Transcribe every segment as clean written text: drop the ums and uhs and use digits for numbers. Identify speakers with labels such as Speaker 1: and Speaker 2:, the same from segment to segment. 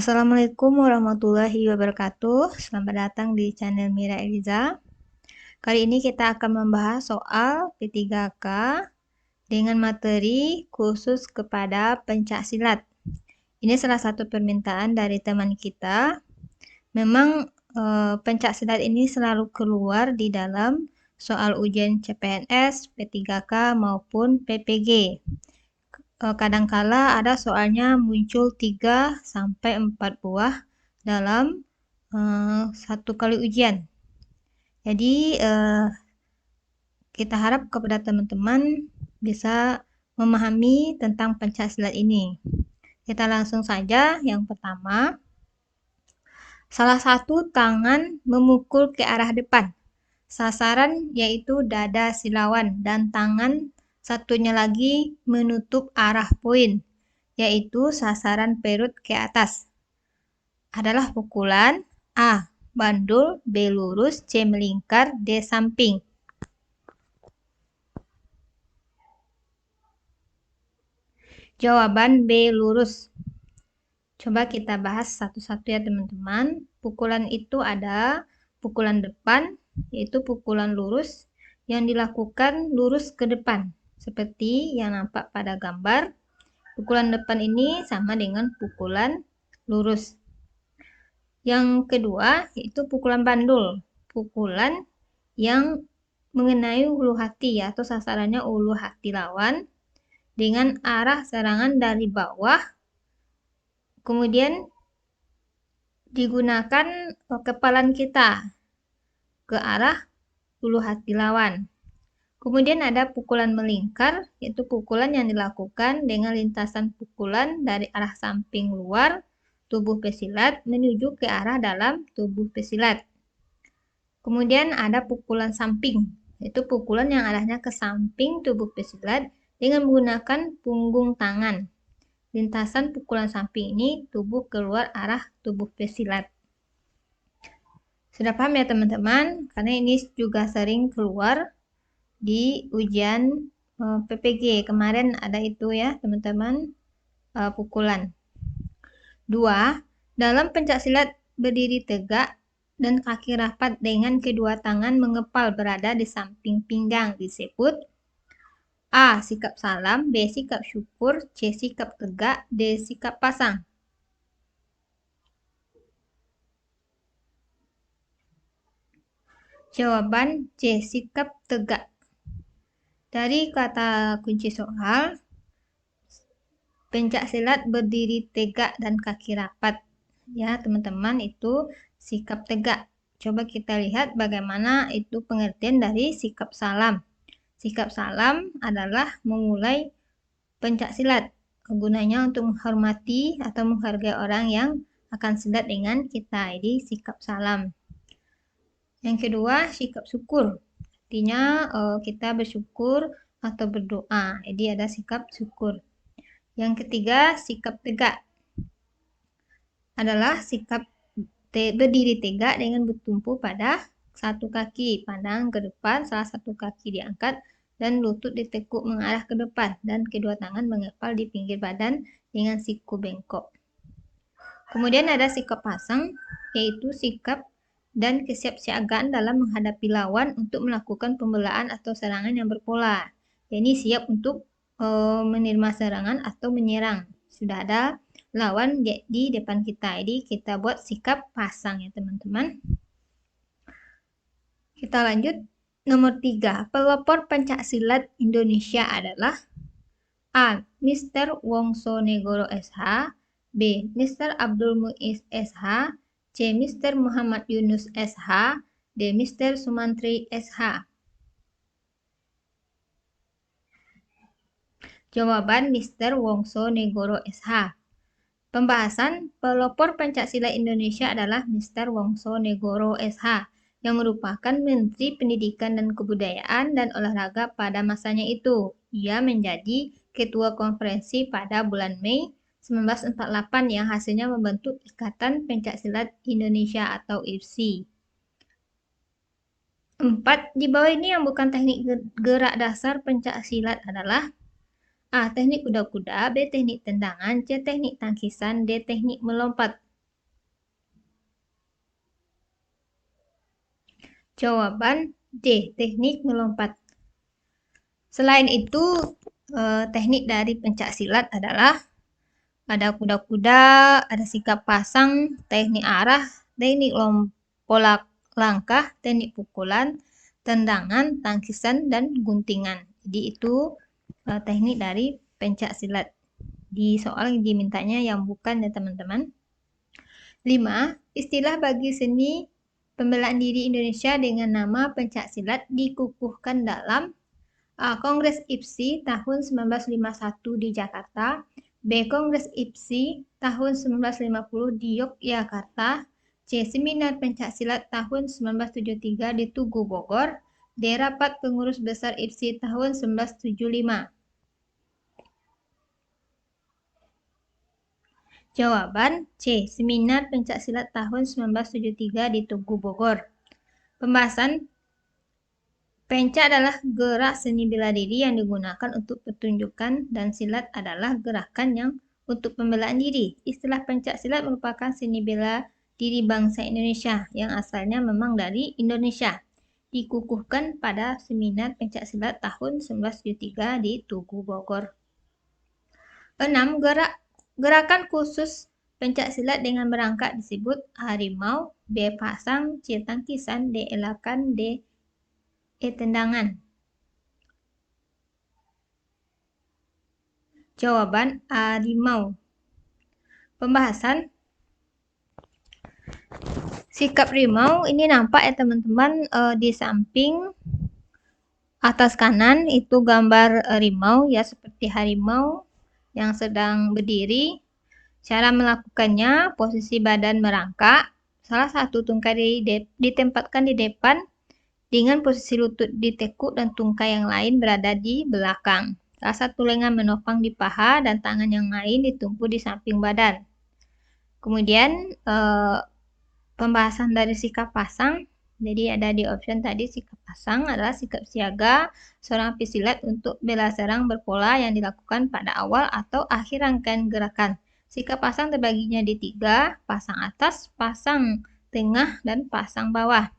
Speaker 1: Assalamualaikum warahmatullahi wabarakatuh. Selamat datang di channel Mira Eliza. Kali ini kita akan membahas soal P3K dengan materi khusus kepada pencaksilat. Ini salah satu permintaan dari teman kita. Memang pencaksilat ini selalu keluar di dalam soal ujian CPNS, P3K maupun PPG. Kadangkala ada soalnya muncul 3-4 buah dalam satu kali ujian. Jadi kita harap kepada teman-teman bisa memahami tentang pencaksilat ini. Kita langsung saja. Yang pertama, salah satu tangan memukul ke arah depan. Sasaran yaitu dada si lawan dan tangan satunya lagi menutup arah poin, yaitu sasaran perut ke atas. Adalah pukulan A. Bandul, B. Lurus, C. Melingkar, D. Samping. Jawaban B. Lurus. Coba kita bahas satu-satu ya teman-teman. Pukulan itu ada pukulan depan, yaitu pukulan lurus yang dilakukan lurus ke depan. Seperti yang nampak pada gambar, pukulan depan ini sama dengan pukulan lurus. Yang kedua, yaitu pukulan bandul. Pukulan yang mengenai ulu hati atau sasarannya ulu hati lawan dengan arah serangan dari bawah. Kemudian digunakan kepalan kita ke arah ulu hati lawan. Kemudian ada pukulan melingkar, yaitu pukulan yang dilakukan dengan lintasan pukulan dari arah samping luar tubuh pesilat menuju ke arah dalam tubuh pesilat. Kemudian ada pukulan samping, yaitu pukulan yang arahnya ke samping tubuh pesilat dengan menggunakan punggung tangan. Lintasan pukulan samping ini tubuh keluar arah tubuh pesilat. Sudah paham ya teman-teman? Karena ini juga sering keluar di ujian PPG. Kemarin ada itu ya teman-teman, pukulan. 2. Dalam pencaksilat berdiri tegak dan kaki rapat dengan kedua tangan mengepal berada di samping pinggang disebut A. Sikap salam, B. Sikap syukur, C. Sikap tegak, D. Sikap pasang. Jawaban C. Sikap tegak. Dari kata kunci soal, pencaksilat berdiri tegak dan kaki rapat. Ya teman-teman, itu sikap tegak. Coba kita lihat bagaimana itu pengertian dari sikap salam. Sikap salam adalah memulai pencaksilat. Gunanya untuk menghormati atau menghargai orang yang akan silat dengan kita. Jadi sikap salam. Yang kedua, sikap syukur. Artinya kita bersyukur atau berdoa. Jadi ada sikap syukur. Yang ketiga, sikap tegak. Adalah sikap berdiri tegak dengan bertumpu pada satu kaki. Pandang ke depan, salah satu kaki diangkat dan lutut ditekuk mengarah ke depan dan kedua tangan mengepal di pinggir badan dengan siku bengkok. Kemudian ada sikap pasang, yaitu sikap dan kesiapsiagaan dalam menghadapi lawan untuk melakukan pembelaan atau serangan yang berpola. Ini siap untuk menerima serangan atau menyerang. Sudah ada lawan di depan kita. Jadi kita buat sikap pasang ya teman-teman. Kita lanjut. Nomor 3. Pelopor pencaksilat Indonesia adalah A. Mr. Wongsonegoro SH, B. Mr. Abdul Muiz SH, C. Mr. Muhammad Yunus SH, D. Mr. Sumantri SH. Jawaban Mr. Wongsonegoro SH. Pembahasan pelopor pencaksilat Indonesia adalah Mr. Wongsonegoro SH yang merupakan Menteri Pendidikan dan Kebudayaan dan Olahraga pada masanya itu. Ia menjadi Ketua Konferensi pada bulan Mei 1948 yang hasilnya membentuk Ikatan Pencaksilat Indonesia atau IPSI. 4. Di bawah ini yang bukan teknik gerak dasar pencaksilat adalah A. Teknik kuda-kuda, B. Teknik tendangan, C. Teknik tangkisan, D. Teknik melompat. Jawaban D. Teknik melompat. Selain itu, teknik dari pencak silat adalah ada kuda-kuda, ada sikap pasang, teknik arah, teknik pola langkah, teknik pukulan, tendangan, tangkisan, dan guntingan. Jadi itu teknik dari pencak silat. Di soal dimintanya yang bukan ya teman-teman. 5. Istilah bagi seni pembelaan diri Indonesia dengan nama pencak silat dikukuhkan dalam A. Kongres IPSI tahun 1951 di Jakarta. B. Kongres IPSI tahun 1950 di Yogyakarta. C. Seminar pencak silat tahun 1973 di Tugu Bogor. D. Rapat pengurus besar IPSI tahun 1975. Jawaban C. Seminar pencak silat tahun 1973 di Tugu Bogor. Pembahasan pencak adalah gerak seni bela diri yang digunakan untuk pertunjukan dan silat adalah gerakan yang untuk pembelaan diri. Istilah pencak silat merupakan seni bela diri bangsa Indonesia yang asalnya memang dari Indonesia. Dikukuhkan pada seminar pencak silat tahun 1973 di Tugu Bogor. 6. Gerakan khusus pencak silat dengan berangkat disebut harimau, B. Pasang, C. Tangkisan, D. Elakan, D. Tendangan. Jawaban harimau. Pembahasan sikap rimau ini nampak ya teman-teman, di samping atas kanan itu gambar rimau ya, seperti harimau yang sedang berdiri. Cara melakukannya, posisi badan merangkak, salah satu tungkai ditempatkan di depan dengan posisi lutut ditekuk dan tungkai yang lain berada di belakang. Salah satu lengan menopang di paha dan tangan yang lain ditumpu di samping badan. Kemudian pembahasan dari sikap pasang. Jadi ada di option tadi, sikap pasang adalah sikap siaga seorang pesilat untuk bela serang berpola yang dilakukan pada awal atau akhir rangkaian gerakan. Sikap pasang terbaginya di 3, pasang atas, pasang tengah, dan pasang bawah.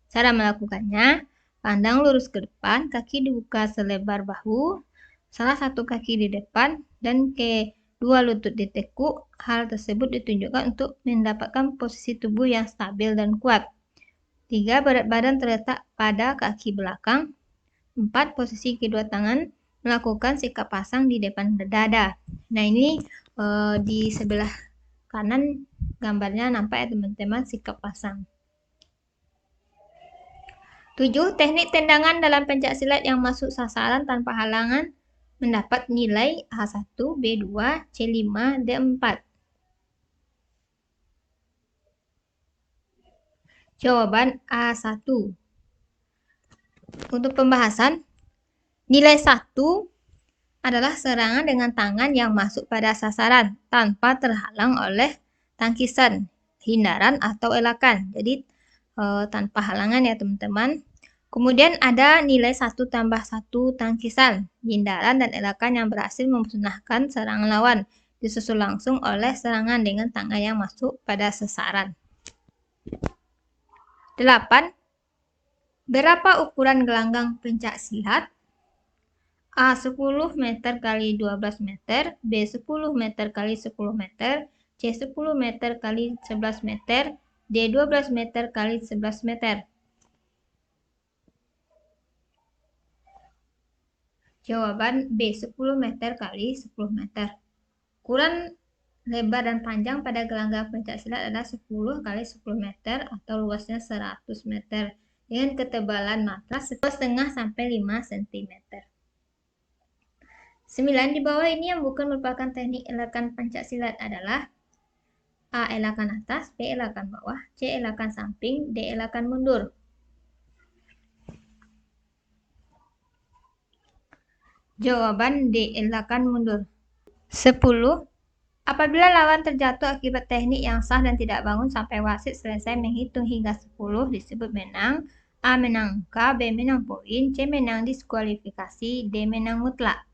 Speaker 1: Cara melakukannya, pandang lurus ke depan, kaki dibuka selebar bahu, salah satu kaki di depan, dan kedua lutut ditekuk. Hal tersebut ditunjukkan untuk mendapatkan posisi tubuh yang stabil dan kuat. 3. Berat badan terletak pada kaki belakang. 4. Posisi kedua tangan melakukan sikap pasang di depan dada. Nah ini di sebelah kanan gambarnya nampak ya teman-teman, sikap pasang. 7. Teknik tendangan dalam pencak silat yang masuk sasaran tanpa halangan mendapat nilai A1, B2, C5, D4. Jawaban A1. Untuk pembahasan, nilai 1 adalah serangan dengan tangan yang masuk pada sasaran tanpa terhalang oleh tangkisan, hindaran, atau elakan. Jadi tanpa halangan ya teman-teman. Kemudian ada nilai 1 tambah 1 tangkisan, hindaran, dan elakan yang berhasil memusnahkan serangan lawan, disusul langsung oleh serangan dengan tangan yang masuk pada sasaran. 8. Berapa ukuran gelanggang pencak silat? A. 10 meter x 12 meter, B. 10 meter x 10 meter, C. 10 meter x 11 meter, D. 12 meter x 11 meter. Jawaban B. 10 meter x 10 meter. Ukuran lebar dan panjang pada gelanggang pencak silat adalah 10 x 10 meter atau luasnya 100 meter dengan ketebalan matras 1,5 sampai 5 cm. 9. Di bawah ini yang bukan merupakan teknik elakan pencak silat adalah A. Elakan atas, B. Elakan bawah, C. Elakan samping, D. Elakan mundur. Jawaban D. Elakan mundur. 10. Apabila lawan terjatuh akibat teknik yang sah dan tidak bangun sampai wasit selesai menghitung hingga 10, disebut menang. A. Menang angka, B. Menang poin, C. Menang diskualifikasi, D. Menang mutlak.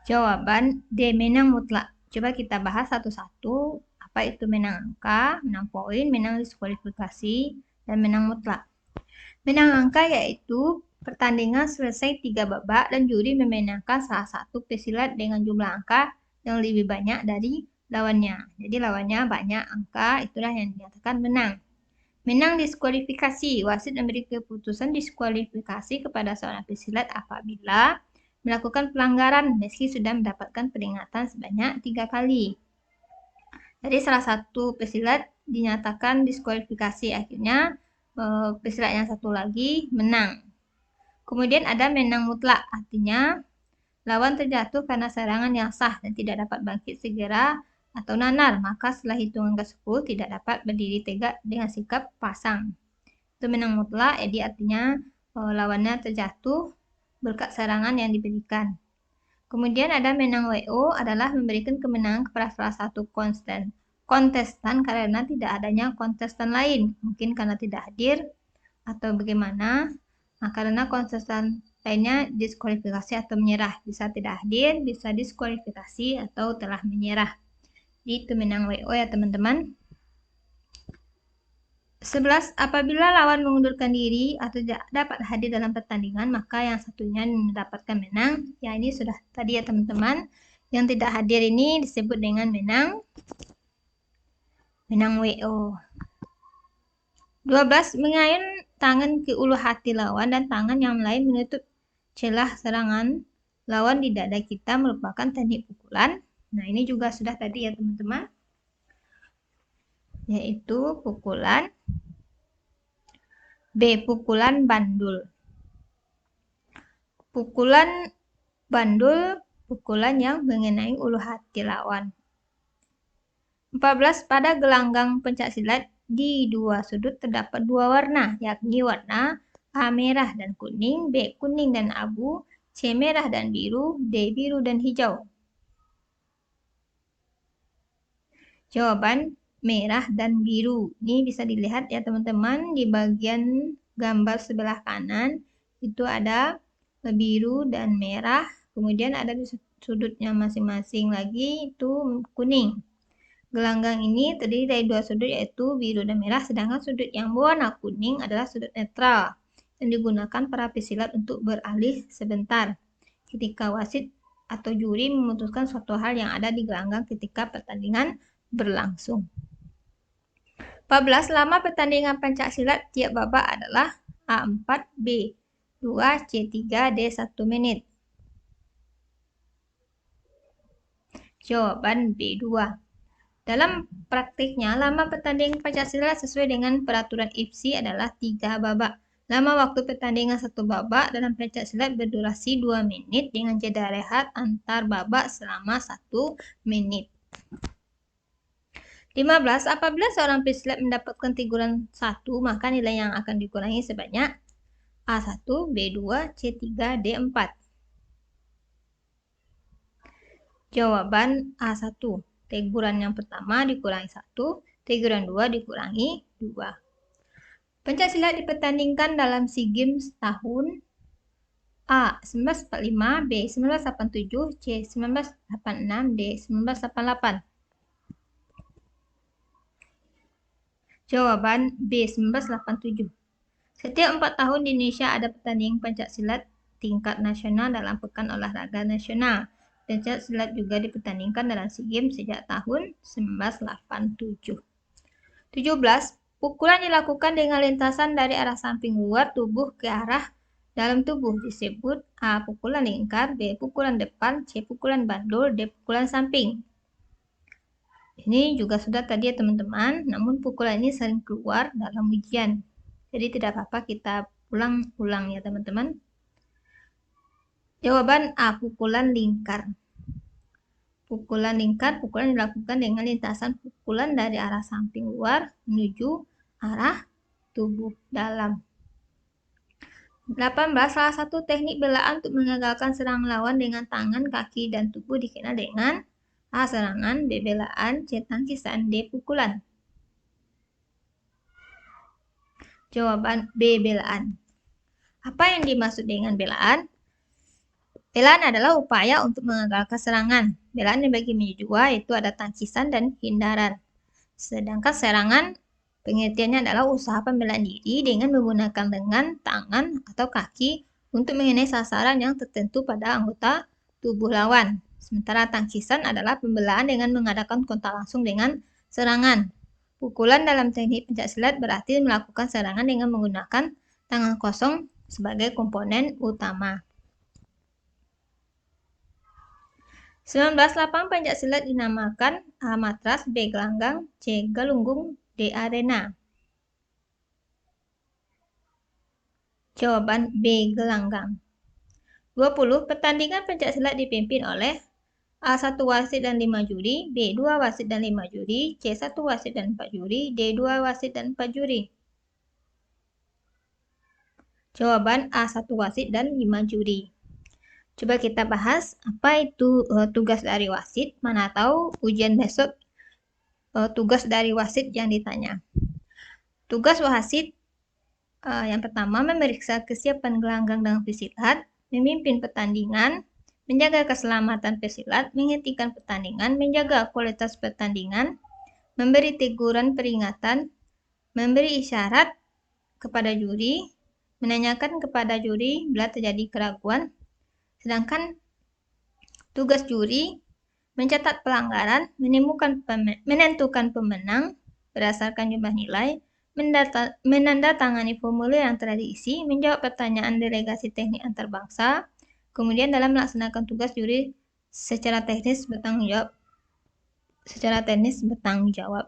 Speaker 1: Jawaban D. Menang mutlak. Coba kita bahas satu-satu. Apa apa itu menang angka, menang poin, menang diskualifikasi, dan menang mutlak. Menang angka yaitu pertandingan selesai 3 babak dan juri memenangkan salah satu pesilat dengan jumlah angka yang lebih banyak dari lawannya. Jadi lawannya banyak angka, itulah yang dinyatakan menang. Menang diskualifikasi, wasit memberi keputusan diskualifikasi kepada seorang pesilat apabila melakukan pelanggaran meski sudah mendapatkan peringatan sebanyak 3 kali. Jadi salah satu pesilat dinyatakan diskualifikasi, akhirnya pesilat yang satu lagi menang. Kemudian ada menang mutlak, artinya lawan terjatuh karena serangan yang sah dan tidak dapat bangkit segera atau nanar, maka setelah hitungan ke-10 tidak dapat berdiri tegak dengan sikap pasang. Itu menang mutlak, jadi artinya lawannya terjatuh berkat serangan yang diberikan. Kemudian ada menang WO adalah memberikan kemenangan kepada salah satu kontestan karena tidak adanya kontestan lain, mungkin karena tidak hadir atau bagaimana. Nah, karena kontestan lainnya diskualifikasi atau menyerah, bisa tidak hadir, bisa diskualifikasi atau telah menyerah. Jadi itu menang WO ya teman-teman. 11. Apabila lawan mengundurkan diri atau tidak dapat hadir dalam pertandingan, maka yang satunya mendapatkan menang. Ya, ini sudah tadi ya teman-teman. Yang tidak hadir ini disebut dengan menang WO. 12. Mengayun tangan ke ulu hati lawan dan tangan yang lain menutup celah serangan lawan di dada kita merupakan teknik pukulan. Nah, ini juga sudah tadi ya teman-teman. Yaitu pukulan B. Pukulan bandul. Pukulan bandul, pukulan yang mengenai ulu hati lawan. 14. Pada gelanggang pencaksilat di dua sudut terdapat dua warna, yakni warna A merah dan kuning, B kuning dan abu, C merah dan biru, D biru dan hijau. Jawaban merah dan biru. Ini bisa dilihat ya teman-teman di bagian gambar sebelah kanan itu ada biru dan merah, kemudian ada di sudutnya masing-masing lagi itu kuning. Gelanggang ini terdiri dari dua sudut yaitu biru dan merah, sedangkan sudut yang berwarna kuning adalah sudut netral yang digunakan para pesilat untuk beralih sebentar ketika wasit atau juri memutuskan suatu hal yang ada di gelanggang ketika pertandingan berlangsung. 14. Lama pertandingan pencaksilat tiap babak adalah A4, B2, C3, D1 menit. Jawaban B2. Dalam praktiknya, lama pertandingan pencaksilat sesuai dengan peraturan IFSI adalah 3 babak. Lama waktu pertandingan 1 babak dalam pencaksilat berdurasi 2 menit dengan jeda rehat antar babak selama 1 menit. 15. Apabila seorang pesilat mendapatkan teguran 1, maka nilai yang akan dikurangi sebanyak A1, B2, C3, D4. Jawaban A1. Teguran yang pertama dikurangi 1, teguran 2 dikurangi 2. Pencaksilat dipertandingkan dalam SEA Games tahun A. 1945, B. 1987, C. 1986, D. 1988. Jawaban B. 1987. Setiap 4 tahun di Indonesia ada pertandingan pencaksilat tingkat nasional dalam Pekan Olahraga Nasional. Pencaksilat juga dipertandingkan dalam SEA Games sejak tahun 1987. 17. Pukulan dilakukan dengan lintasan dari arah samping luar tubuh ke arah dalam tubuh disebut A. Pukulan lingkar, B. Pukulan depan, C. Pukulan bandul, D. Pukulan samping. Ini juga sudah tadi ya teman-teman, namun pukulan ini sering keluar dalam ujian. Jadi tidak apa-apa kita ulang-ulang ya teman-teman. Jawaban A. Pukulan lingkar. Pukulan lingkar, pukulan dilakukan dengan lintasan pukulan dari arah samping luar menuju arah tubuh dalam. 18. Salah satu teknik belaan untuk mengagalkan serangan lawan dengan tangan, kaki, dan tubuh dikenal dengan A. Serangan, B. Belaan, C. Tangkisan, D. Pukulan. Jawaban B. Belaan. Apa yang dimaksud dengan belaan? Belaan adalah upaya untuk mengagalkan serangan. Belaan dibagi menjadi dua, yaitu ada tangkisan dan hindaran. Sedangkan serangan pengertiannya adalah usaha pembelaan diri dengan menggunakan lengan, tangan, atau kaki untuk mengenai sasaran yang tertentu pada anggota tubuh lawan. Sementara tangkisan adalah pembelaan dengan mengadakan kontak langsung dengan serangan. Pukulan dalam teknik pencaksilat berarti melakukan serangan dengan menggunakan tangan kosong sebagai komponen utama. 1908 pencaksilat dinamakan A. Matras, B. Gelanggang, C. Galunggung, D. Arena. Jawaban B. Gelanggang. 20. Pertandingan pencaksilat dipimpin oleh A. 1 wasit dan 5 juri, B. 2 wasit dan 5 juri, C. 1 wasit dan 4 juri, D. 2 wasit dan 4 juri. Jawaban A. 1 wasit dan 5 juri. Coba kita bahas apa itu tugas dari wasit. Mana tahu ujian besok tugas dari wasit yang ditanya. Tugas wasit yang pertama memeriksa kesiapan gelanggang dan pesilat, memimpin pertandingan, menjaga keselamatan pesilat, menghentikan pertandingan, menjaga kualitas pertandingan, memberi teguran peringatan, memberi isyarat kepada juri, menanyakan kepada juri bila terjadi keraguan. Sedangkan tugas juri mencatat pelanggaran, menentukan pemenang berdasarkan jumlah nilai, menandatangani formulir yang telah diisi, menjawab pertanyaan delegasi teknik antarbangsa, kemudian dalam melaksanakan tugas juri secara teknis bertanggung jawab.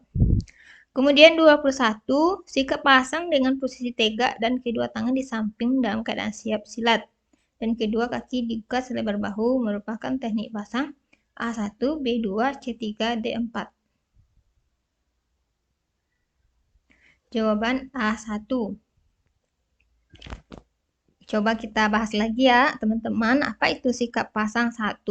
Speaker 1: Kemudian 21, sikap pasang dengan posisi tegak dan kedua tangan di samping dalam keadaan siap silat. Dan kedua kaki dibuka selebar bahu merupakan teknik pasang A1, B2, C3, D4. Jawaban A1. Coba kita bahas lagi ya teman-teman, apa itu sikap pasang 1?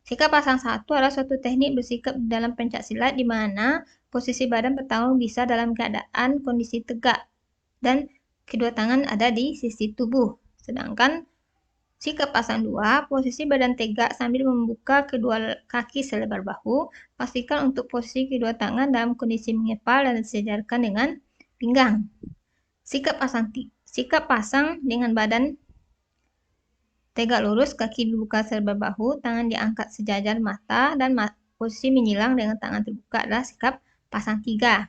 Speaker 1: Sikap pasang 1 adalah suatu teknik bersikap dalam pencaksilat di mana posisi badan petarung bisa dalam keadaan kondisi tegak dan kedua tangan ada di sisi tubuh. Sedangkan sikap pasang 2, posisi badan tegak sambil membuka kedua kaki selebar bahu. Pastikan untuk posisi kedua tangan dalam kondisi mengepal dan disejarkan dengan pinggang. Sikap pasang dengan badan tegak lurus, kaki dibuka selebar bahu, tangan diangkat sejajar mata, dan posisi menyilang dengan tangan terbuka adalah sikap pasang 3.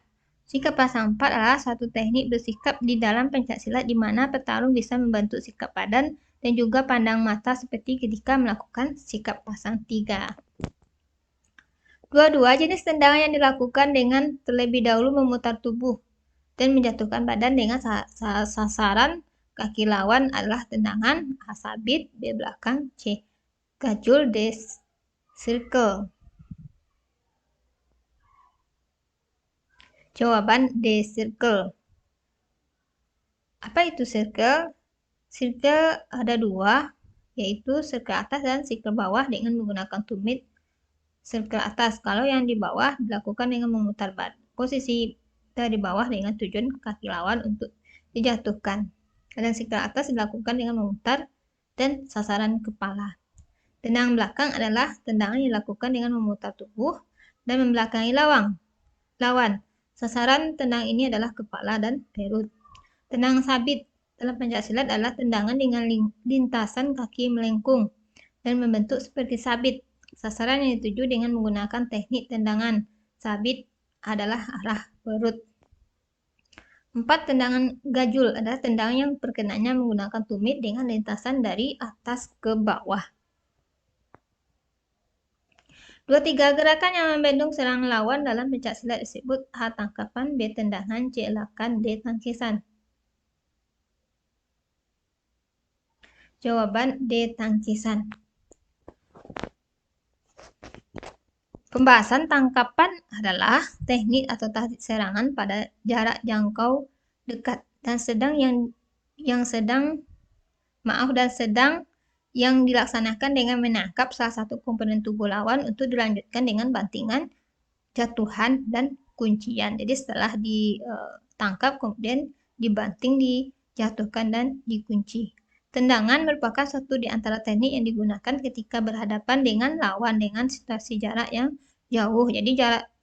Speaker 1: Sikap pasang 4 adalah satu teknik bersikap di dalam pencaksilat di mana petarung bisa membentuk sikap badan dan juga pandang mata seperti ketika melakukan sikap pasang 3. 22. Jenis tendangan yang dilakukan dengan terlebih dahulu memutar tubuh dan menjatuhkan badan dengan sasaran kaki lawan adalah tendangan A. Sabit, B. Belakang, C. Gajul, D. Circle. Jawaban D. Circle. Apa itu circle? Circle ada dua, yaitu circle atas dan circle bawah dengan menggunakan tumit circle atas. Kalau yang di bawah dilakukan dengan memutar posisi dari bawah dengan tujuan kaki lawan untuk dijatuhkan. Dan circle atas dilakukan dengan memutar dan sasaran kepala. Tendangan belakang adalah tendangan yang dilakukan dengan memutar tubuh dan membelakangi lawan. Sasaran tendang ini adalah kepala dan perut. Tendangan sabit dalam pencaksilat adalah tendangan dengan lintasan kaki melengkung dan membentuk seperti sabit. Sasaran yang dituju dengan menggunakan teknik tendangan sabit adalah arah perut. 4. Tendangan gajul adalah tendangan yang perkenanya menggunakan tumit dengan lintasan dari atas ke bawah. 23. Gerakan yang membendung serangan lawan dalam pencaksilat disebut A. Tangkapan, B. Tendangan, C. Elakan, D. Tangkisan. Jawaban D. Tangkisan. Pembahasan tangkapan adalah teknik atau taktik serangan pada jarak jangkau dekat dan sedang yang dilaksanakan dengan menangkap salah satu komponen tubuh lawan untuk dilanjutkan dengan bantingan, jatuhan, dan kuncian. Jadi setelah ditangkap kemudian dibanting, dijatuhkan, dan dikunci. Tendangan merupakan satu di antara teknik yang digunakan ketika berhadapan dengan lawan dengan situasi jarak yang jauh. Jadi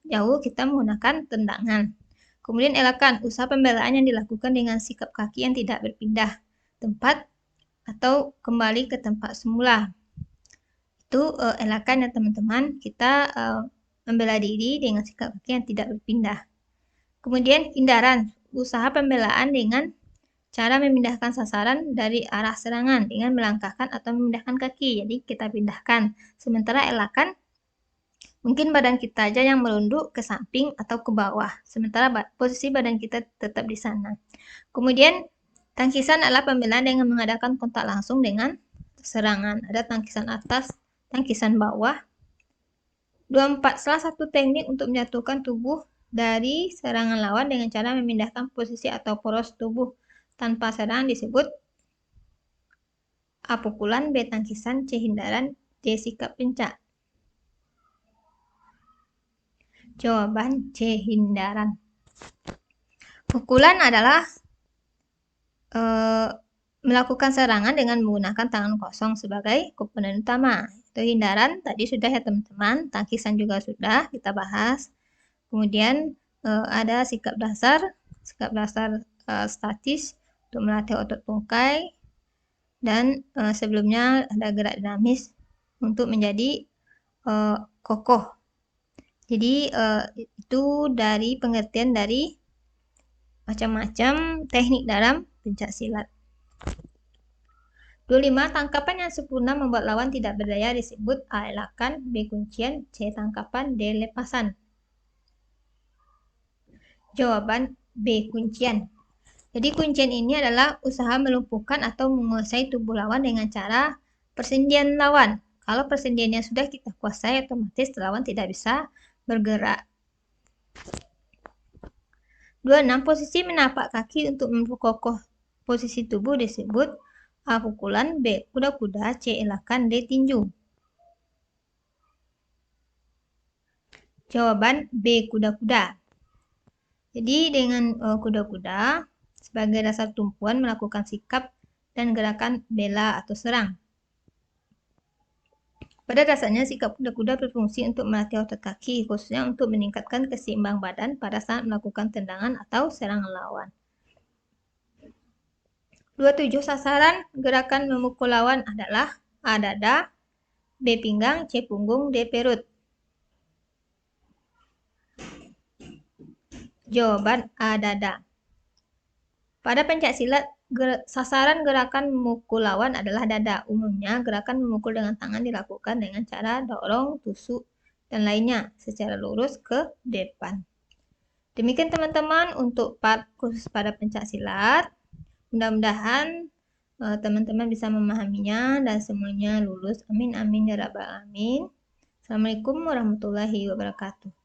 Speaker 1: jauh kita menggunakan tendangan. Kemudian elakkan usaha pembelaan yang dilakukan dengan sikap kaki yang tidak berpindah tempat atau kembali ke tempat semula. Itu elakkan ya teman-teman, kita membela diri dengan sikap kaki yang tidak berpindah. Kemudian hindaran usaha pembelaan dengan cara memindahkan sasaran dari arah serangan dengan melangkahkan atau memindahkan kaki. Jadi kita pindahkan. Sementara elakkan mungkin badan kita aja yang merunduk ke samping atau ke bawah. Sementara posisi badan kita tetap di sana. Kemudian tangkisan adalah pembelaan dengan mengadakan kontak langsung dengan serangan. Ada tangkisan atas, tangkisan bawah. 24. Salah satu teknik untuk menjatuhkan tubuh dari serangan lawan dengan cara memindahkan posisi atau poros tubuh tanpa serangan disebut A. Pukulan, B. Tangkisan, C. Hindaran, D. Sikap pencak. Jawaban C. Hindaran. Pukulan adalah melakukan serangan dengan menggunakan tangan kosong sebagai komponen utama. Itu hindaran tadi sudah ya teman-teman, tangkisan juga sudah kita bahas. Kemudian ada sikap dasar statis untuk melatih otot tungkai, dan sebelumnya ada gerak dinamis untuk menjadi kokoh. Jadi itu dari pengertian dari macam-macam teknik dalam pencak silat. 25. Tangkapan yang sempurna membuat lawan tidak berdaya disebut A. Elakan, B. Kuncian, C. Tangkapan, D. Lepasan. Jawaban B. Kuncian. Jadi kuncian ini adalah usaha melumpuhkan atau menguasai tubuh lawan dengan cara persendian lawan. Kalau persendiannya sudah kita kuasai, otomatis lawan tidak bisa bergerak. 26. Posisi menapak kaki untuk memperkokoh posisi tubuh disebut A. Pukulan, B. Kuda-kuda, C. Elakan, D. Tinju. Jawaban B. Kuda-kuda. Jadi dengan kuda-kuda sebagai dasar tumpuan melakukan sikap dan gerakan bela atau serang. Pada dasarnya sikap kuda-kuda berfungsi untuk melatih otot kaki, khususnya untuk meningkatkan keseimbangan badan pada saat melakukan tendangan atau serangan lawan. 27. Sasaran gerakan memukul lawan adalah A. Dada, B. Pinggang, C. Punggung, D. Perut. Jawaban A. Dada. Pada pencak silat, sasaran gerakan memukul lawan adalah dada. Umumnya, gerakan memukul dengan tangan dilakukan dengan cara dorong, tusuk, dan lainnya secara lurus ke depan. Demikian teman-teman untuk part khusus pada pencak silat. Mudah-mudahan teman-teman bisa memahaminya dan semuanya lulus. Amin amin ya rabbal alamin. Assalamualaikum warahmatullahi wabarakatuh.